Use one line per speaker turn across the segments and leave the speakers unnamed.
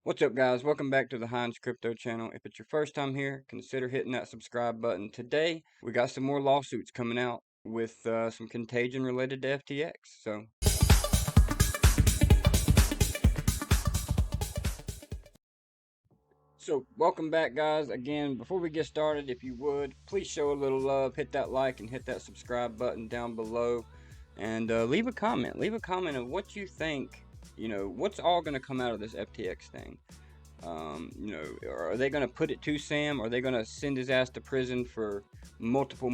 What's up, guys? Welcome back to the Heinz Crypto channel. If it's your first time here, consider hitting that subscribe button. Today, we got some more lawsuits coming out with some contagion related to FTX. So welcome back, guys. Again, before we get started, if you would, please show a little love, hit that like and hit that subscribe button down below, and leave a comment. Leave a comment of what you think, what's all going to come out of this FTX thing. Are they going to put it to Sam? Are they going to send his ass to prison for multiple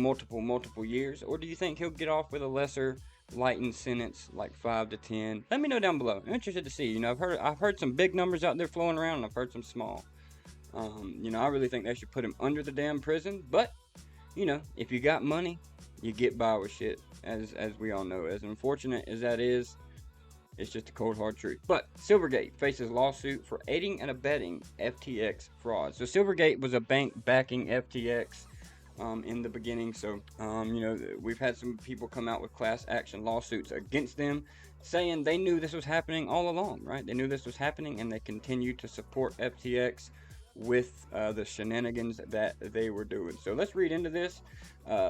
years? Or do you think he'll get off with a lesser lightened sentence, like 5 to 10? Let me know down below. I'm interested to see. I've heard some big numbers out there flowing around, and I've heard some small. I really think they should put him under the damn prison. But, if you got money, you get by with shit, as we all know. As unfortunate as that is, it's just a cold hard truth. But Silvergate faces lawsuit for aiding and abetting FTX fraud. So Silvergate was a bank backing FTX in the beginning. So we've had some people come out with class action lawsuits against them, saying they knew this was happening all along, right? They knew this was happening, and they continue to support FTX with the shenanigans that they were doing. So let's read into this.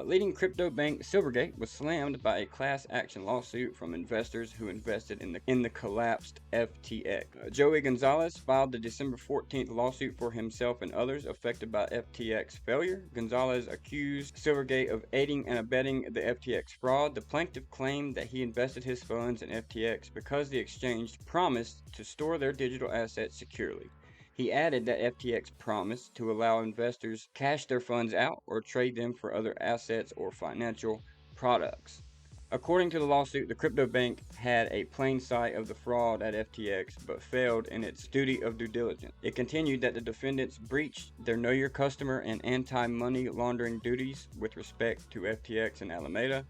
Leading crypto bank Silvergate was slammed by a class action lawsuit from investors who invested in the collapsed FTX. Joey Gonzalez filed the December 14th lawsuit for himself and others affected by FTX failure. Gonzalez accused Silvergate of aiding and abetting the FTX fraud. The plaintiff claimed that he invested his funds in FTX because the exchange promised to store their digital assets securely. He added that FTX promised to allow investors cash their funds out or trade them for other assets or financial products. According to the lawsuit, the crypto bank had a plain sight of the fraud at FTX but failed in its duty of due diligence. It continued that the defendants breached their Know Your Customer and anti-money laundering duties with respect to FTX and Alameda.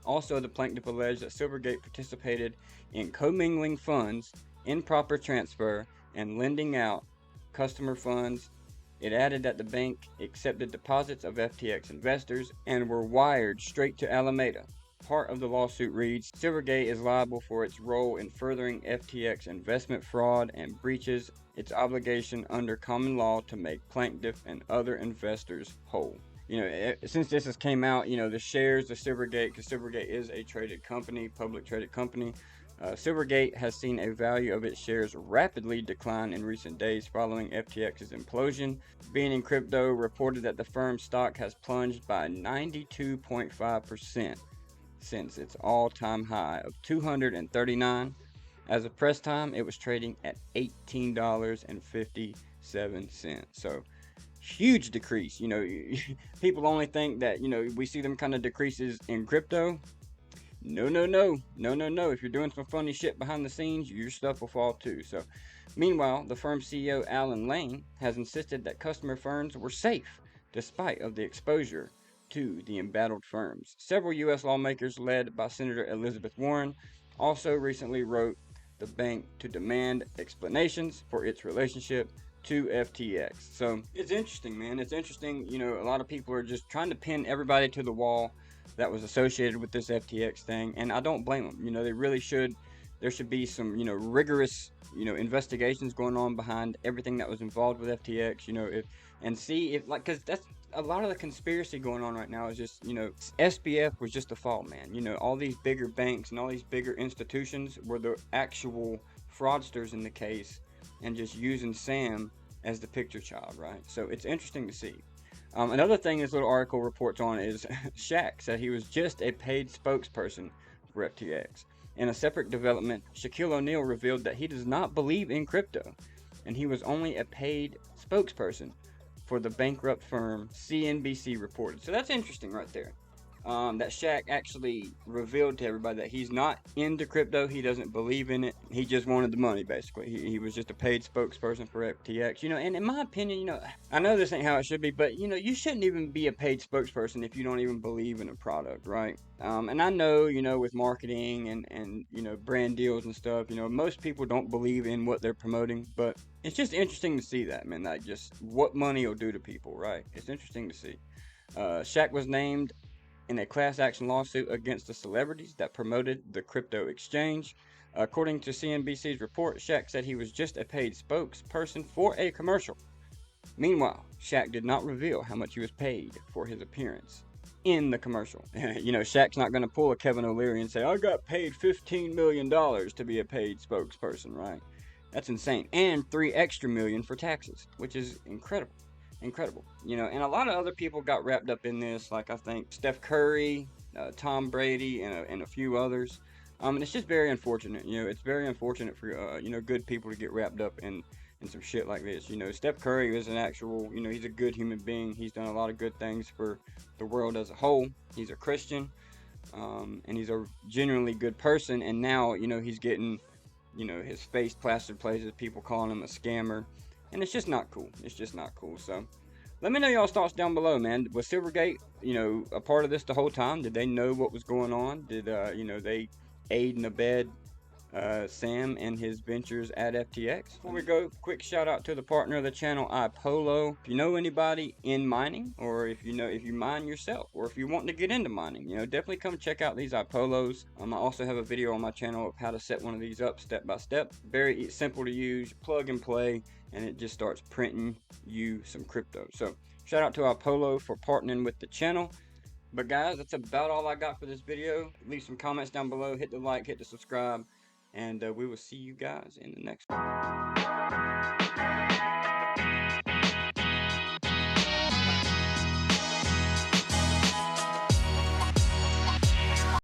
Also, the plaintiff alleged that Silvergate participated in commingling funds, improper transfer, and lending out customer funds. It added that the bank accepted deposits of FTX investors and were wired straight to Alameda. Part of the lawsuit reads, Silvergate is liable for its role in furthering FTX investment fraud and breaches its obligation under common law to make plaintiff and other investors whole. Since this has came out, the shares of Silvergate, because Silvergate is a traded company, public traded company, Silvergate has seen a value of its shares rapidly decline in recent days following FTX's implosion. Being in Crypto reported that the firm's stock has plunged by 92.5% since its all-time high of $239. As of press time, it was trading at $18.57. So, huge decrease. People only think that, we see them kind of decreases in crypto. No. If you're doing some funny shit behind the scenes, your stuff will fall too. So, meanwhile, the firm's CEO, Alan Lane, has insisted that customer funds were safe despite of the exposure to the embattled firms. Several U.S. lawmakers, led by Senator Elizabeth Warren, also recently wrote the bank to demand explanations for its relationship to FTX. So, it's interesting, man. It's interesting. A lot of people are just trying to pin everybody to the wall that was associated with this FTX thing, and I don't blame them. They really should. There should be some, rigorous, investigations going on behind everything that was involved with FTX. Because that's a lot of the conspiracy going on right now is just, SBF was just a fall, man. All these bigger banks and all these bigger institutions were the actual fraudsters in the case, and just using Sam as the picture child, right? So it's interesting to see. Another thing this little article reports on is Shaq said he was just a paid spokesperson for FTX. In a separate development, Shaquille O'Neal revealed that he does not believe in crypto, and he was only a paid spokesperson for the bankrupt firm, CNBC reported. So that's interesting right there. That Shaq actually revealed to everybody that he's not into crypto. He doesn't believe in it. He just wanted the money, basically. He was just a paid spokesperson for FTX. And in my opinion, I know this ain't how it should be, but, you shouldn't even be a paid spokesperson if you don't even believe in a product, right? And I know, with marketing and brand deals and stuff, most people don't believe in what they're promoting, but it's just interesting to see that, man, like just what money will do to people, right? It's interesting to see. Shaq was named in a class action lawsuit against the celebrities that promoted the crypto exchange. According to CNBC's report, Shaq said he was just a paid spokesperson for a commercial. Meanwhile, Shaq did not reveal how much he was paid for his appearance in the commercial. Shaq's not going to pull a Kevin O'Leary and say, I got paid $15 million to be a paid spokesperson, right? That's insane. And $3 extra million for taxes, which is incredible. Incredible. And a lot of other people got wrapped up in this, like I think Steph Curry, Tom Brady, and a few others. And it's just very unfortunate. It's very unfortunate for, good people to get wrapped up in some shit like this. Steph Curry is an actual, he's a good human being. He's done a lot of good things for the world as a whole. He's a Christian, and he's a genuinely good person. And now, he's getting, his face plastered places, people calling him a scammer. And it's just not cool. It's just not cool. So let me know y'all's thoughts down below, man. Was Silvergate, a part of this the whole time? Did they know what was going on? Did, they aid and abet Sam and his ventures at FTX? Before we go, quick shout out to the partner of the channel, iPollo. If you know anybody in mining, or if you mine yourself, or if you want to get into mining, definitely come check out these iPollos. I also have a video on my channel of how to set one of these up step by step. Very simple to use, plug and play, and it just starts printing you some crypto. So shout out to iPollo for partnering with the channel. But guys, that's about all I got for this video. Leave some comments down below, hit the like, hit the subscribe, and we will see you guys in the next one.